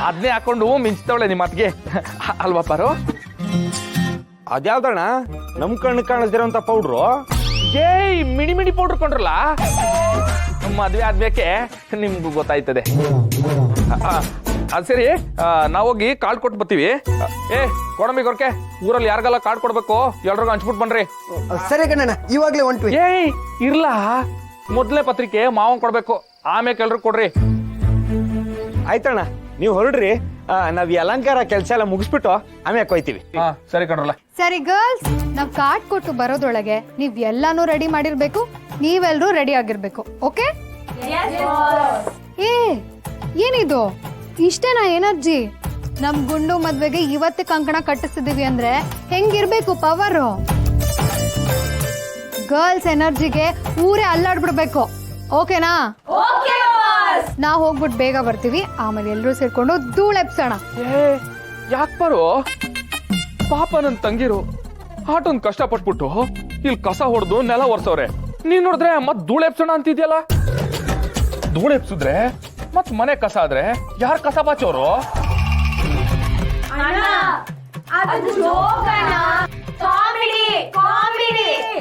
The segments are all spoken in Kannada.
ಅದನ್ನೇ ಹಾಕೊಂಡು ಮಿಂಚ್ತವಳೆ ನಿಮ್ಮ ಅತ್ಗೆ ಅಲ್ವಾ ಪಾರು? ಅದ್ಯಾವ್ದಣ್ಣ ನಮ್ ಕಣ್ಣು ಕಾಣಿಸ್ದಿರೋಂಥ ಪೌಡ್ರು? ಏಯ್ ಮಿಡಿ ಮಿಡಿ ಪೌಡ್ರ್ ಕೊಂಡ್ರಲ್ಲ, ಮದ್ವೆ ಆದ್ಬೇಕೆ ನಿಮ್ಗೂ ಗೊತ್ತಾಯ್ತದೆ. ಅದು ಸರಿ, ನಾವೋಗಿ ಕಾರ್ಡ್ ಕೊಟ್ಟು ಬರ್ತೀವಿ. ಕೊಡಂಬಿ ಗೊರ್ಕೆ, ಊರಲ್ಲಿ ಯಾರಿಗೆಲ್ಲ ಕಾರ್ಡ್ ಕೊಡ್ಬೇಕು ಎಲ್ರಿಗೂ ಹಂಚ್ಬಿಟ್ಟು ಬನ್ರಿ. ಸರಿ ಕಣ್ಣಣ್ಣ, ಇವಾಗ್ಲೇ ಹೊಂಟ್ವಿ. ಏಯ್ ಇರ್ಲಾ, ಮೊದ್ಲೇ ಪತ್ರಿಕೆ ಮಾವನ್ ಕೊಡ್ಬೇಕು, ಆಮೇಲೆ ಎಲ್ರು ಕೊಡ್ರಿ. ಆಯ್ತಣ್ಣ, ನೀವು ಹೊರಡ್ರಿ. ನಾವ್ ಈ ಅಲಂಕಾರ ಕೆಲಸ ಎಲ್ಲ ಮುಗಿಸ್ಬಿಟ್ಟು ಆಮೇಲೆ ಕೊಯ್ತೀವಿ. ಸರಿ ಕಣ್ರಲ್ಲ. ಸರಿ ಗರ್ಲ್ಸ್, ನಾವ್ ಕಾರ್ಡ್ ಕೊಟ್ಟು ಬರೋದ್ರೊಳಗೆ ನೀವ್ ಎಲ್ಲಾನು ರೆಡಿ ಮಾಡಿರ್ಬೇಕು, ನೀವೆಲ್ರೂ ರೆಡಿ ಆಗಿರ್ಬೇಕು. ಓಕೆ? ಏನಿದು ಇಷ್ಟೇನಾ ಎನರ್ಜಿ? ನಮ್ ಗುಂಡು ಮದ್ವೆಗೆ ಇವತ್ತೇ ಕಂಕಣ ಕಟ್ಟಿಸಿದೀವಿ ಅಂದ್ರೆ ಹೆಂಗಿರ್ಬೇಕು ಪವರ್? ಗರ್ಲ್ಸ್ ಎನರ್ಜಿಗೆ ಊರೇ ಅಲ್ಲಾಡ್ಬಿಡ್ಬೇಕು. ಓಕೆನಾ? ನಾವ್ ಹೋಗ್ಬಿಟ್ಟು ಬೇಗ ಬರ್ತೀವಿ, ಆಮೇಲೆ ಎಲ್ರೂ ಸೇರ್ಕೊಂಡು ಧೂಳೆಪ್ಸೋಣ. ಯಾಕೆ ಬರೋ ಪಾಪ ನನ್ ತಂಗಿರು ಆಟೊಂದ್ ಕಷ್ಟ ಪಟ್ಬಿಟ್ಟು ಇಲ್ಲಿ ಕಸ ಹೊಡೆದು ನೆಲ ಒರ್ಸವ್ರೆ. ನೀನ್ ನೋಡಿದ್ರೆ ಮತ್ ಧೂಳೆಪ್ಸೋಣ ಅಂತಿದ್ಯಲ್ಲ. ಧೂಳೆಪ್ಸಿದ್ರೆ ಮತ್ ಮನೆ ಕಸ ಆದ್ರೆ ಯಾರ್ ಕಸ ಬಾಚೋರು?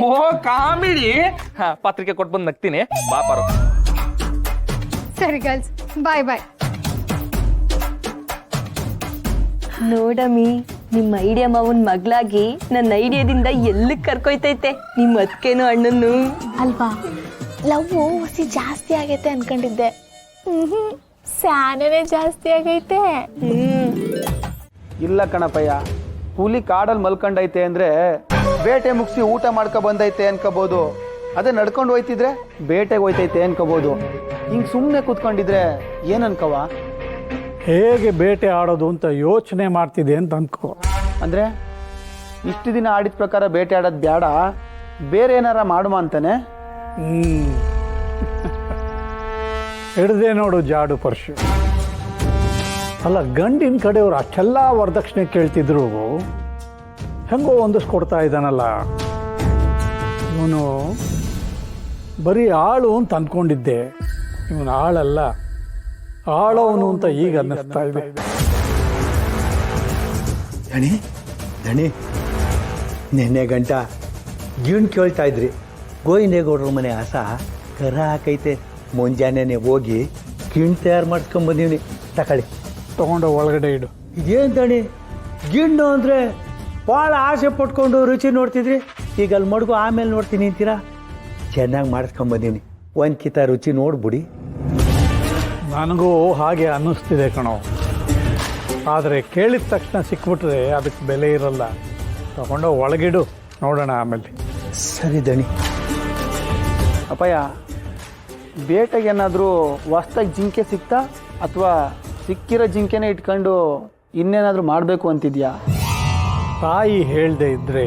ಓ ಕಾಮಿಡಿ. ಪತ್ರಿಕೆ ಕೊಟ್ಟು ಬಂದು ನಗ್ತೀನಿ, ಬಾಪಾರು. ಸರಿ ಗರ್ಲ್ಸ್, ಬಾಯ್ ಬಾಯ್. ನೋಡಮ್ಮಿ, ನಿಮ್ಮ ಐಡಿಯಾ ಮಾವನ್ ಮಗಳಾಗಿ ನನ್ನ ಐಡಿಯಾದಿಂದ ಎಲ್ಲಿಗೆ ಕರ್ಕೊಯ್ತೈತೆ ನಿಮ್ಮ ಅತ್ಕೇನು ಅಣ್ಣನ್ನು. ಅಲ್ವಾ, ಲವ್ ಹೊಸಿ ಜಾಸ್ತಿ ಆಗೈತೆ ಅನ್ಕೊಂಡಿದ್ದೆ. ಸ್ಯಾನೇ ಜಾಸ್ತಿ ಆಗೈತೆ. ಇಲ್ಲ ಕಣಪಯ್ಯ, ಹುಲಿ ಕಾಡಲ್ಲಿ ಮಲ್ಕೊಂಡೈತೆ ಅಂದ್ರೆ ಬೇಟೆ ಮುಗಿಸಿ ಊಟ ಮಾಡ್ಕೊ ಬಂದೈತೆ ಅನ್ಕೋಬಹುದು. ಅದೇ ನಡ್ಕೊಂಡು ಹೋಯ್ತಿದ್ರೆ ಬೇಟೆಗೆ ಹೋಯ್ತೈತೆ ಅನ್ಕೋಬಹುದು. ಹಿಂಗ್ ಸುಮ್ಮನೆ ಕೂತ್ಕೊಂಡಿದ್ರೆ ಏನ್ ಅನ್ಕವ? ಹೇಗೆ ಬೇಟೆ ಆಡೋದು ಅಂತ ಯೋಚನೆ ಮಾಡ್ತಿದೆ ಅಂತ ಅನ್ಕೋ. ಅಂದ್ರೆ ಇಷ್ಟು ದಿನ ಆಡಿದ ಪ್ರಕಾರ ಬೇಟೆ ಆಡೋದು ಬೇಡ, ಬೇರೆ ಏನಾರ ಮಾಡುವ ಅಂತಾನೆ. ಹಿಡ್ದೆ ನೋಡು ಜಾಡು ಪರ್ಶು. ಅಲ್ಲ, ಗಂಡಿನ ಕಡೆಯವ್ರು ಅಷ್ಟೆಲ್ಲ ವರದಕ್ಷಿಣೆ ಕೇಳ್ತಿದ್ರು, ಹೆಂಗೋ ಹೊಂದಿಸ್ಕೊಡ್ತಾ ಇದ್ದಾನಲ್ಲ ಇವನು. ಬರೀ ಆಳು ಅಂತ ಅನ್ಕೊಂಡಿದ್ದೆ, ಇವನು ಆಳಲ್ಲ, ಆಳವನು ಅಂತ ಈಗ ಅನ್ನಿಸ್ತಾ ಇದೆ. ದಣಿ ದಣಿ, ನೆನ್ನೆ ಗಂಟ ಗಿಣ್ ಕೇಳ್ತಾ ಇದ್ರಿ, ಗೋವಿಂದೇಗೌಡ್ರ ಮನೆ ಆಸ ಕರ ಹಾಕೈತೆ. ಮುಂಜಾನೆ ಹೋಗಿ ಗಿಣ್ ತಯಾರು ಮಾಡ್ಸ್ಕೊಂಬಂದೀನಿ, ತಗೊಳ್ಳಿ. ತಗೊಂಡು ಒಳಗಡೆ ಇಡು. ಇದೇನು ದಣಿ, ಗಿಣ್ಣು ಅಂದರೆ ಭಾಳ ಆಸೆ ಪಟ್ಕೊಂಡು ರುಚಿ ನೋಡ್ತಿದ್ರಿ, ಈಗ ಅಲ್ಲಿ ಮಡ್ಗು ಆಮೇಲೆ ನೋಡ್ತೀನಿ ಅಂತೀರಾ. ಚೆನ್ನಾಗಿ ಮಾಡಿಸ್ಕೊಂಬಂದೀನಿ, ಒಂದು ಕಿತ ರುಚಿ ನೋಡ್ಬಿಡಿ. ನನಗೂ ಹಾಗೆ ಅನ್ನಿಸ್ತಿದೆ ಕಣೋ, ಆದರೆ ಕೇಳಿದ ತಕ್ಷಣ ಸಿಕ್ಬಿಟ್ರೆ ಅದಕ್ಕೆ ಬೆಲೆ ಇರಲ್ಲ. ತಗೊಂಡು ಒಳಗಿಡು, ನೋಡೋಣ ಆಮೇಲೆ. ಸರಿ ದಣಿ. ಅಪ್ಪಯ್ಯ, ಬೇಟೆಗೆ ಏನಾದರೂ ಹೊಸ್ದಾಗಿ ಜಿಂಕೆ ಸಿಕ್ತಾ, ಅಥವಾ ಸಿಕ್ಕಿರೋ ಜಿಂಕೆನೇ ಇಟ್ಕೊಂಡು ಇನ್ನೇನಾದರೂ ಮಾಡಬೇಕು ಅಂತಿದ್ಯಾ? ತಾಯಿ ಹೇಳದೆ ಇದ್ದರೆ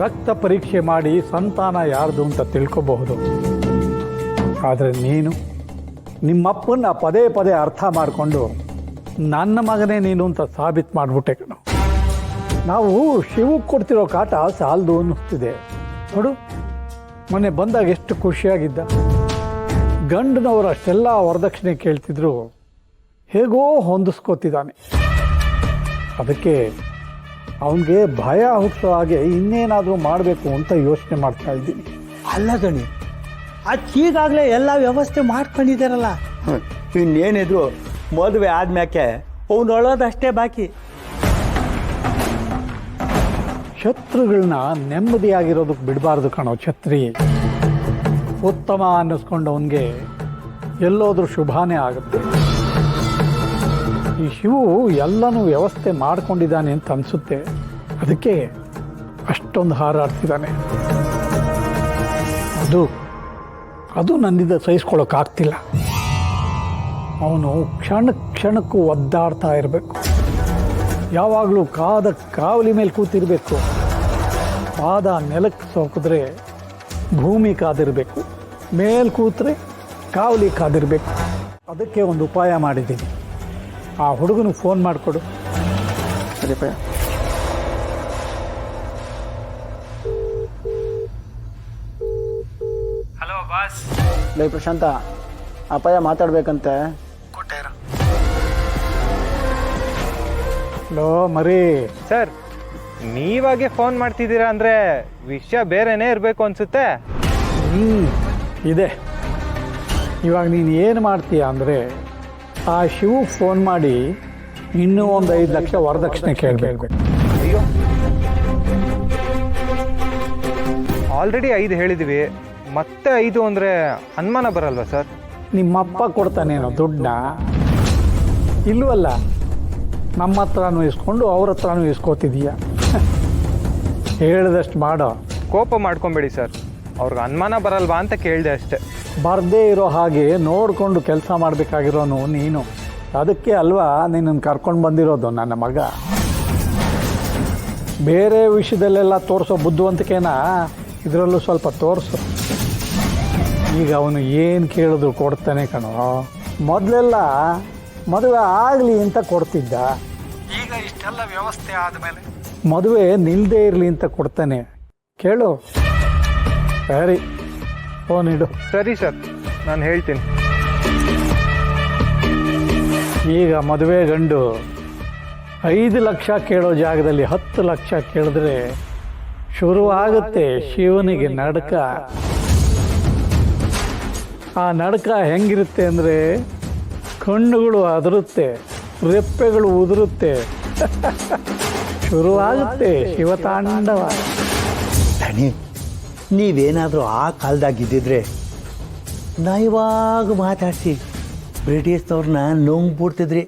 ರಕ್ತ ಪರೀಕ್ಷೆ ಮಾಡಿ ಸಂತಾನ ಯಾರ್ದು ಅಂತ ತಿಳ್ಕೊಬಹುದು. ಆದರೆ ನೀನು ನಿಮ್ಮಪ್ಪನ್ನ ಪದೇ ಪದೇ ಅರ್ಥ ಮಾಡಿಕೊಂಡು ನನ್ನ ಮಗನೇ ನೀನು ಅಂತ ಸಾಬೀತು ಮಾಡಿಬಿಟ್ಟೆ ಕಣೋ. ನಾವು ಶಿವಕ್ಕೆ ಕೊಡ್ತಿರೋ ಕಾಟ ಸಾಲದು ಅನ್ನಿಸ್ತಿದೆ. ನೋಡು, ಮೊನ್ನೆ ಬಂದಾಗ ಎಷ್ಟು ಖುಷಿಯಾಗಿದ್ದ. ಗಂಡನವರು ಅಷ್ಟೆಲ್ಲ ವರದಕ್ಷಿಣೆ ಕೇಳ್ತಿದ್ರು, ಹೇಗೋ ಹೊಂದಿಸ್ಕೋತಿದ್ದಾನೆ. ಅದಕ್ಕೆ ಅವನಿಗೆ ಭಯ ಹುಟ್ಟೋ ಹಾಗೆ ಇನ್ನೇನಾದರೂ ಮಾಡಬೇಕು ಅಂತ ಯೋಚನೆ ಮಾಡ್ತಾ ಇದ್ದೀನಿ. ಅಲ್ಲ ದಣಿ, ಈಗಾಗಲೇ ಎಲ್ಲ ವ್ಯವಸ್ಥೆ ಮಾಡ್ಕೊಂಡಿದ್ದಾರಲ್ಲ, ಇನ್ನೇನಿದ್ರು ಮದುವೆ ಆದ್ಮ್ಯಾಕೆ ಅವ್ನು ಅಳೋದಷ್ಟೇ ಬಾಕಿ. ಶತ್ರುಗಳನ್ನ ನೆಮ್ಮದಿಯಾಗಿರೋದಕ್ಕೆ ಬಿಡಬಾರ್ದು ಕಣೋ ಛತ್ರಿ. ಉತ್ತಮ ಅನ್ನಿಸ್ಕೊಂಡವನಿಗೆ ಎಲ್ಲೋದ್ರೂ ಶುಭಾನೇ ಆಗುತ್ತೆ. ಈ ಶಿವು ಎಲ್ಲನೂ ವ್ಯವಸ್ಥೆ ಮಾಡ್ಕೊಂಡಿದ್ದಾನೆ ಅಂತ ಅನಿಸುತ್ತೆ, ಅದಕ್ಕೆ ಅಷ್ಟೊಂದು ಹಾರಾಡ್ತಿದ್ದಾನೆ. ಅದು ನನ್ನಿಂದ ಸಹಿಸ್ಕೊಳ್ಳೋಕ್ಕಾಗ್ತಿಲ್ಲ. ಅವನು ಕ್ಷಣಕ್ಕೂ ಒದ್ದಾಡ್ತಾ ಇರಬೇಕು, ಯಾವಾಗಲೂ ಕಾವಲಿ ಮೇಲೆ ಕೂತಿರಬೇಕು. ಪಾದ ನೆಲಕ್ಕೆ ಸೋಕಿದ್ರೆ ಭೂಮಿ ಕಾದಿರಬೇಕು, ಮೇಲೆ ಕೂತ್ರೆ ಕಾವಲಿ ಕಾದಿರಬೇಕು. ಅದಕ್ಕೆ ಒಂದು ಉಪಾಯ ಮಾಡಿದ್ದೀನಿ. ಆ ಹುಡುಗನಿಗೆ ಫೋನ್ ಮಾಡಿಕೊಡು. ಸರಿಪಯ್ಯ. Hello boss. ಲೈ ಪ್ರಶಾಂತ, ಅಪ್ಪಯ್ಯ ಮಾತಾಡ್ಬೇಕಂತೆ. ಲೋ ಮರಿ, ಸರ್ ನೀವಾಗೆ ಫೋನ್ ಮಾಡ್ತಿದ್ದೀರಾ ಅಂದರೆ ವಿಷಯ ಬೇರೆನೇ ಇರಬೇಕು ಅನಿಸುತ್ತೆ. ಇದೆ. ಇವಾಗ ನೀನು ಏನು ಮಾಡ್ತೀಯ ಅಂದರೆ ಆ ಶಿವಗೆ ಫೋನ್ ಮಾಡಿ ಇನ್ನೂ ಒಂದು 5 ಲಕ್ಷ ವರದಕ್ಷಿಣೆ ಕೇಳಬೇಕು. ಅಯ್ಯೋ, ಆಲ್ರೆಡಿ 5 ಹೇಳಿದ್ದೀವಿ, ಮತ್ತೆ 5 ಅಂದರೆ ಅನುಮಾನ ಬರಲ್ವಾ ಸರ್? ನಿಮ್ಮಪ್ಪ ಕೊಡ್ತಾನೇನೋ ದುಡ್ಡನ್ನ? ಇಲ್ವಲ್ಲ, ನಮ್ಮ ಹತ್ರನೂ ಇಸ್ಕೊಂಡು ಅವ್ರ ಹತ್ರನೂ ಇಸ್ಕೋತಿದೀಯ. ಹೇಳಿದಷ್ಟು ಮಾಡೋ. ಕೋಪ ಮಾಡ್ಕೊಬೇಡಿ ಸರ್, ಅವ್ರಿಗೆ ಅನುಮಾನ ಬರಲ್ವಾ ಅಂತ ಕೇಳಿದೆ ಅಷ್ಟೆ. ಬರದೇ ಇರೋ ಹಾಗೆ ನೋಡಿಕೊಂಡು ಕೆಲಸ ಮಾಡಬೇಕಾಗಿರೋನು ನೀನು. ಅದಕ್ಕೆ ಅಲ್ವಾ ನಿನ್ನನ್ನು ಕರ್ಕೊಂಡು ಬಂದಿರೋದು ನನ್ನ ಮಗ. ಬೇರೆ ವಿಷಯದಲ್ಲೆಲ್ಲ ತೋರಿಸೋ ಬುದ್ಧಿವಂತಿಕೆನ ಇದರಲ್ಲೂ ಸ್ವಲ್ಪ ತೋರಿಸು. ಈಗ ಅವನು ಏನು ಕೇಳಿದ್ರು ಕೊಡ್ತಾನೆ ಕಣೋ. ಮೊದಲೆಲ್ಲ ಮದುವೆ ಆಗಲಿ ಅಂತ ಕೊಡ್ತಿದ್ದ, ಈಗ ಇಷ್ಟೆಲ್ಲ ವ್ಯವಸ್ಥೆ ಆದಮೇಲೆ ಮದುವೆ ನಿಲ್ಲದೇ ಇರಲಿ ಅಂತ ಕೊಡ್ತಾನೆ. ಕೇಳು. ಸರಿ, ಫೋನ್ ಇಡು. ಸರಿ ಸರ್, ನಾನು ಹೇಳ್ತೀನಿ. ಈಗ ಮದುವೆ ಗಂಡು 5 ಲಕ್ಷ ಕೇಳೋ ಜಾಗದಲ್ಲಿ 10 ಲಕ್ಷ ಕೇಳಿದ್ರೆ ಶುರುವಾಗುತ್ತೆ ಶಿವನಿಗೆ ನಡ್ಕ. ಆ ನಡ್ಕ ಹೆಂಗಿರುತ್ತೆ ಅಂದರೆ ಕಣ್ಣುಗಳು ಅದರುತ್ತೆ, ರೆಪ್ಪೆಗಳು ಉದುರುತ್ತೆ. ಶುರುವಾಗುತ್ತೆ ಶಿವತಾಂಡವ. ದಣಿ, ನೀವೇನಾದರೂ ಆ ಕಾಲದಾಗಿದ್ದಿದ್ರೆ ನಯವಾಗಿ ಮಾತಾಡಿಸಿ ಬ್ರಿಟಿಷ್ನವ್ರನ್ನ ನುಂಗ್ಬಿಡ್ತಿದ್ರಿ.